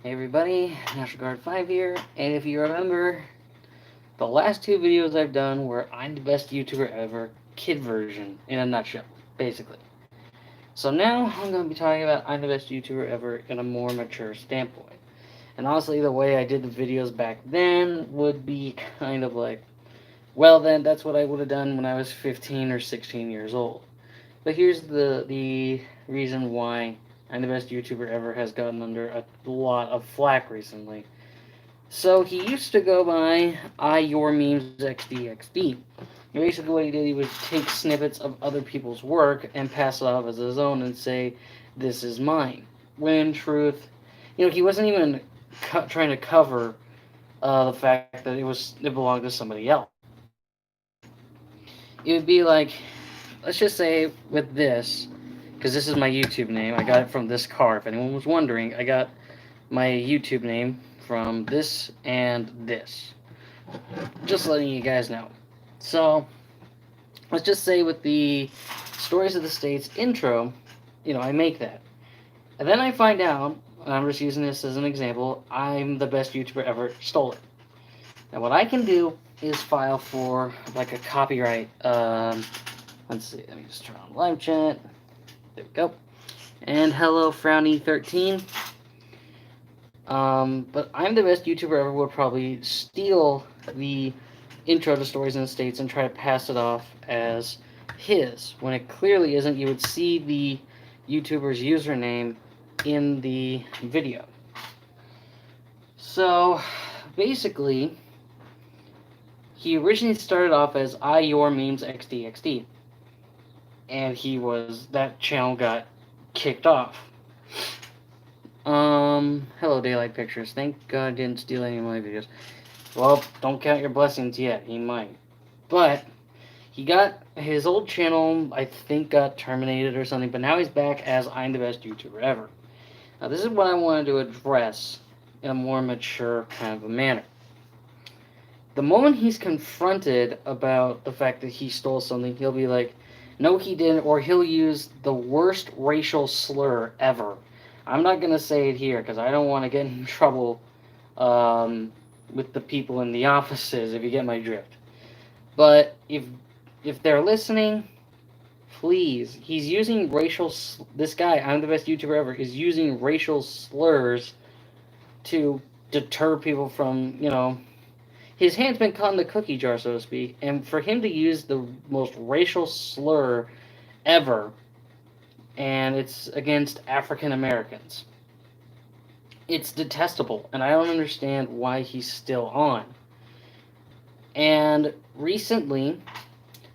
Hey everybody, National Guard 5 here, and if you remember, the last two videos I've done were I'm the best YouTuber ever, kid version, in a nutshell, basically. So now I'm going to be talking about I'm the best YouTuber ever in a more mature standpoint. And honestly, the way I did the videos back then would be kind of like, well then, that's what I would have done when I was 15 or 16 years old. But here's the reason why I'm the best YouTuber ever has gotten under a lot of flack recently. So he used to go by I Your Memes XDXD. Basically, what he did, he would take snippets of other people's work and pass it off as his own and say, "This is mine." When in truth, he wasn't even trying to cover the fact that it belonged to somebody else. It would be like, let's just say with this, because this is my YouTube name. I got it from this car. If anyone was wondering, I got my YouTube name from this and this. Just letting you guys know. So let's just say with the Stories of the States intro, I make that. And then I find out, and I'm just using this as an example, I'm the best YouTuber ever stole it. Now what I can do is file for like a copyright. Let's see, let me just turn on live chat. There we go. And hello, Frowny13. But I'm the best YouTuber ever would probably steal the intro to Stories in the States and try to pass it off as his when it clearly isn't. You would see the YouTuber's username in the video. So basically, he originally started off as I Your Memes XDXD, and that channel got kicked off. Hello, Daylight Pictures. Thank God I didn't steal any of my videos. Well, don't count your blessings yet. He might. But he got his old channel, I think, got terminated or something, but now he's back as I'm the best YouTuber ever. Now, this is what I wanted to address in a more mature kind of a manner. The moment he's confronted about the fact that he stole something, he'll be like, no, he didn't, or he'll use the worst racial slur ever. I'm not going to say it here because I don't want to get in trouble with the people in the offices, if you get my drift. But if they're listening, please, he's using this guy, I'm the best YouTuber ever, is using racial slurs to deter people from, his hand's been caught in the cookie jar, so to speak, and for him to use the most racial slur ever, and it's against African Americans. It's detestable, and I don't understand why he's still on. And recently,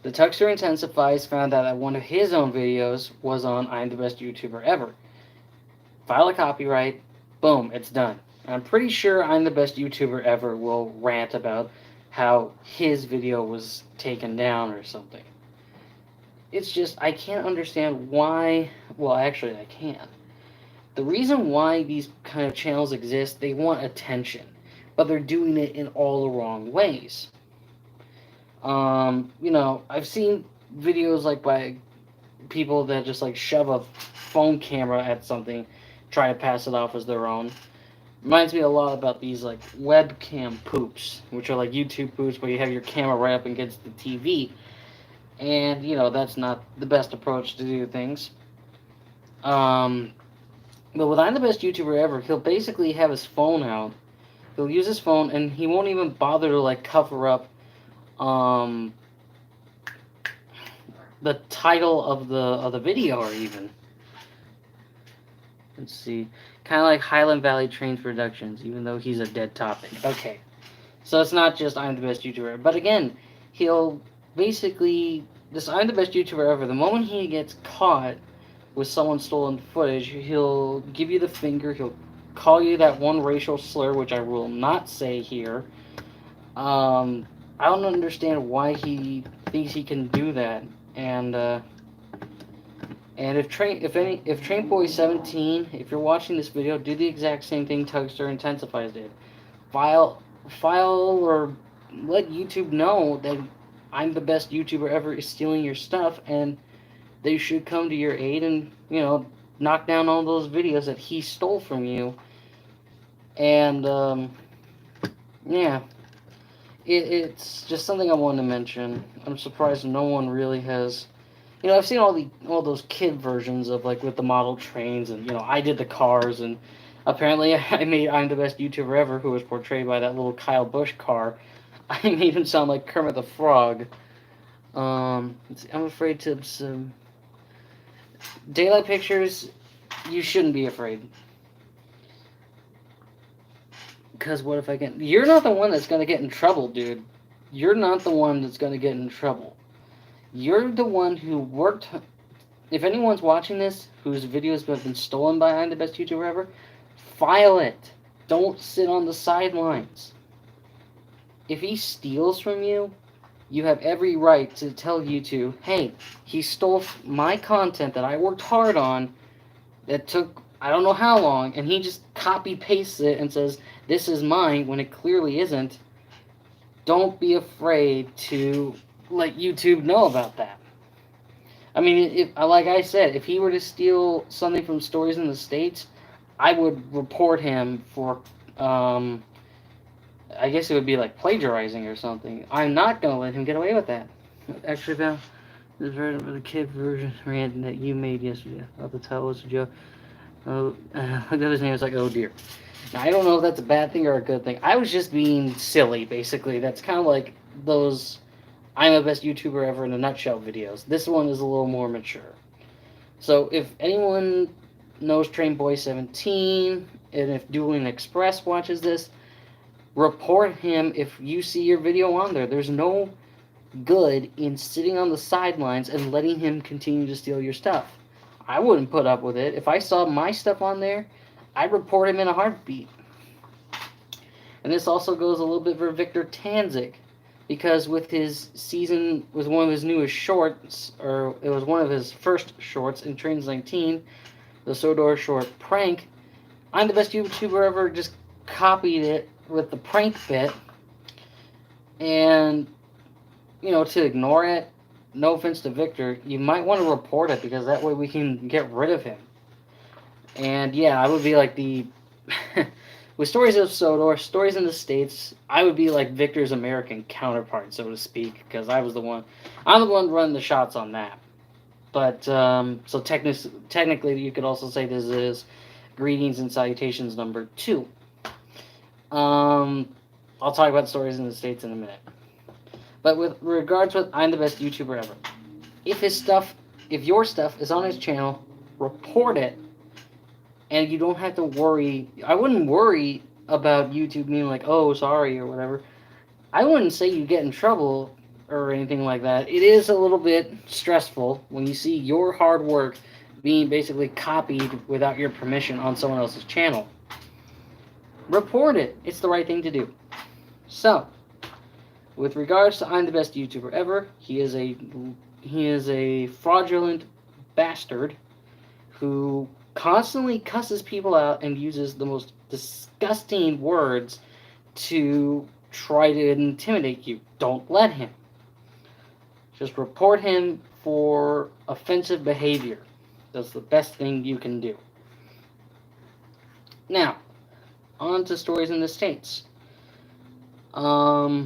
the Tuxter Intensifies found out that one of his own videos was on I'm the best YouTuber ever. File a copyright, boom, it's done. I'm pretty sure I'm the best YouTuber ever will rant about how his video was taken down or something. It's just, I can't understand why. Well, actually, I can. The reason why these kind of channels exist, they want attention, but they're doing it in all the wrong ways. I've seen videos like by people that just like shove a phone camera at something, try to pass it off as their own. Reminds me a lot about these like webcam poops, which are like YouTube poops where you have your camera right up against the TV. And, that's not the best approach to do things. But with I'm the best YouTuber ever, he'll basically have his phone out. He'll use his phone and he won't even bother to like cover up um, the title of the video or even. Let's see. Kind of like Highland Valley Trains Productions, even though he's a dead topic. Okay. So it's not just I'm the best YouTuber. But again, he'll basically, this I'm the best YouTuber ever, the moment he gets caught with someone's stolen footage, he'll give you the finger, he'll call you that one racial slur, which I will not say here. I don't understand why he thinks he can do that. And if Train Boy 17, if you're watching this video, do the exact same thing Tugster Intensifies did. File or let YouTube know that I'm the best YouTuber ever is stealing your stuff, and they should come to your aid and knock down all those videos that he stole from you. And yeah, it's just something I wanted to mention. I'm surprised no one really has. I've seen all those kid versions of like with the model trains, and I did the cars, and apparently I'm the best YouTuber ever, who was portrayed by that little Kyle Busch car. I made him sound like Kermit the Frog. I'm afraid to daylight pictures. You shouldn't be afraid, because what if I get? You're not the one that's gonna get in trouble, dude. You're not the one that's gonna get in trouble. You're the one who worked. If anyone's watching this whose videos have been stolen by I'm the best YouTuber ever, file it. Don't sit on the sidelines. If he steals from you, you have every right to tell YouTube, hey, he stole my content that I worked hard on, that took I don't know how long, and he just copy pastes it and says, this is mine, when it clearly isn't. Don't be afraid to let YouTube know about that. I mean, like I said, if he were to steal something from Stories in the States, I would report him for, I guess it would be like plagiarizing or something. I'm not going to let him get away with that. Actually, Val, this version of the kid version Rant that you made yesterday. I'll tell was a joke. Oh, look at his name. It's like, oh dear. Now, I don't know if that's a bad thing or a good thing. I was just being silly, basically. That's kind of like those I'm the best YouTuber ever in a nutshell videos. This one is a little more mature. So if anyone knows Trainboy17, and if Dueling Express watches this, report him if you see your video on there. There's no good in sitting on the sidelines and letting him continue to steal your stuff. I wouldn't put up with it. If I saw my stuff on there, I'd report him in a heartbeat. And this also goes a little bit for Victor Tanzik, because with one of his newest shorts, or it was one of his first shorts in Trains 19, the Sodor short prank, I'm the best YouTuber ever just copied it with the prank bit, and to ignore it, no offense to Victor, you might want to report it, because that way we can get rid of him. And yeah, I would be like the with Stories of Sodor, Stories in the States, I would be like Victor's American counterpart, so to speak, because I'm the one running the shots on that. But so technically, you could also say this is Greetings and Salutations number 2. I'll talk about Stories in the States in a minute. But with regards to I'm the best YouTuber ever, if your stuff is on his channel, report it, and you don't have to worry. I wouldn't worry about YouTube being like, oh, sorry, or whatever. I wouldn't say you get in trouble or anything like that. It is a little bit stressful when you see your hard work being basically copied without your permission on someone else's channel. Report it. It's the right thing to do. So, with regards to I'm the best YouTuber ever, he is a fraudulent bastard who constantly cusses people out and uses the most disgusting words to try to intimidate you. Don't let him. Just report him for offensive behavior. That's the best thing you can do. Now, on to Stories in the States. There's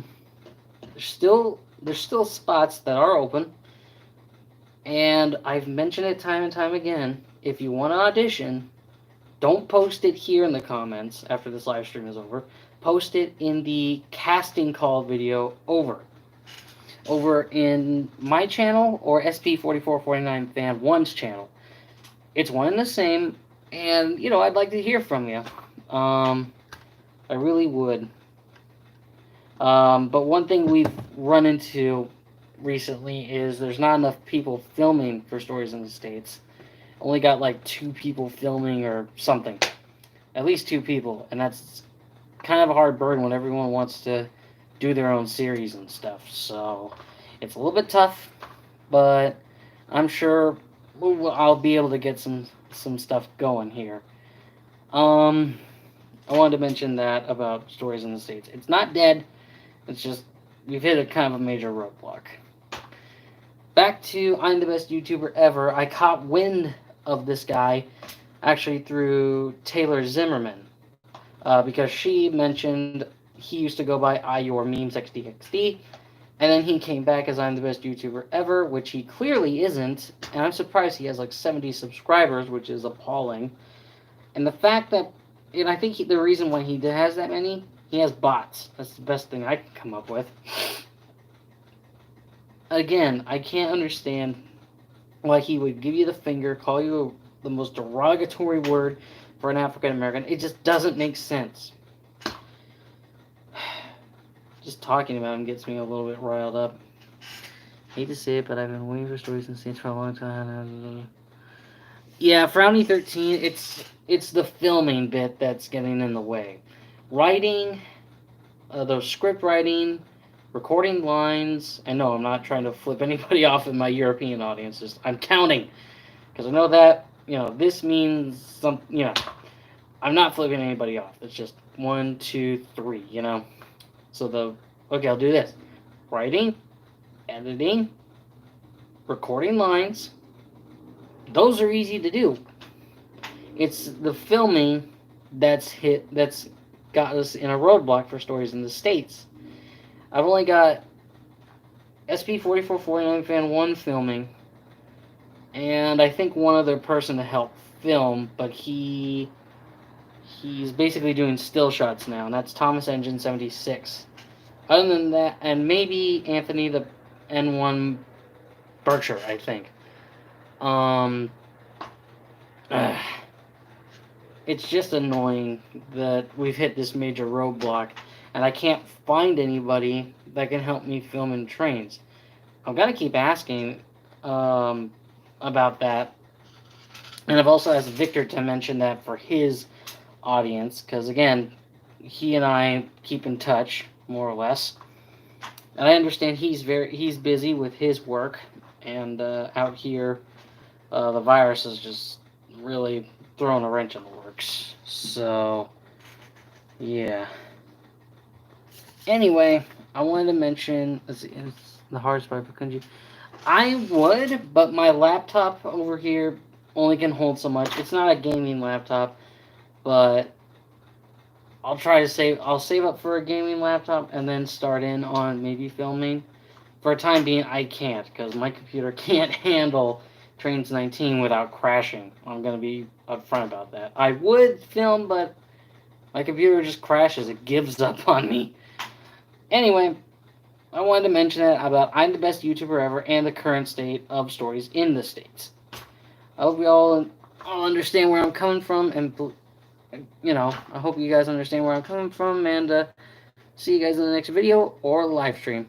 still spots that are open, and I've mentioned it time and time again. If you want to audition, don't post it here in the comments after this live stream is over. Post it in the casting call video over in my channel or SP4449 Fan 1's channel. It's one and the same, and I'd like to hear from you. I really would. But one thing we've run into recently is there's not enough people filming for Stories in the States. Only got like 2 people filming or something. At least 2 people. And that's kind of a hard burden when everyone wants to do their own series and stuff. So it's a little bit tough, but I'm sure I'll be able to get some stuff going here. I wanted to mention that about Stories in the States. It's not dead. It's just we've hit a kind of a major roadblock. Back to I'm the best YouTuber ever. I caught wind of this guy actually through Taylor Zimmerman. because she mentioned he used to go by IYourMemesXDXD, and then he came back as I'm the best YouTuber ever, which he clearly isn't, and I'm surprised he has like 70 subscribers, which is appalling. And the fact that, and I think the reason why he has that many, he has bots. That's the best thing I can come up with. Again, I can't understand why he would give you the finger, call you the most derogatory word for an African American. It just doesn't make sense. Just talking about him gets me a little bit riled up. Hate to say it, but I've been waiting for stories and scenes for a long time. Yeah, Frowny 13, it's the filming bit that's getting in the way. Writing, the script writing, recording lines, and no, I'm not trying to flip anybody off in my European audiences. I'm counting, because I know that, this means some, I'm not flipping anybody off. It's just 1, 2, 3, So okay, I'll do this. Writing, editing, recording lines, those are easy to do. It's the filming that's got us in a roadblock for stories in the States. I've only got SP4449 Fan 1 filming, and I think one other person to help film, but he's basically doing still shots now, and that's Thomas Engine 76. Other than that, and maybe Anthony the N1 Berkshire, I think. It's just annoying that we've hit this major roadblock, and I can't find anybody that can help me film in trains. I'm gonna keep asking about that, and I've also asked Victor to mention that for his audience, because again, he and I keep in touch more or less, and I understand he's busy with his work, and out here, the virus is just really throwing a wrench in the works. So, yeah. Anyway, I wanted to mention, it's the hardest part for Kunji. I would, but my laptop over here only can hold so much. It's not a gaming laptop, but I'll save up for a gaming laptop and then start in on maybe filming. For a time being, I can't, because my computer can't handle Trains 19 without crashing. I'm going to be upfront about that. I would film, but my computer just crashes. It gives up on me. Anyway, I wanted to mention that about I'm the best YouTuber ever and the current state of stories in the States. I hope you all understand where I'm coming from, and I hope you guys understand where I'm coming from, and see you guys in the next video or live stream.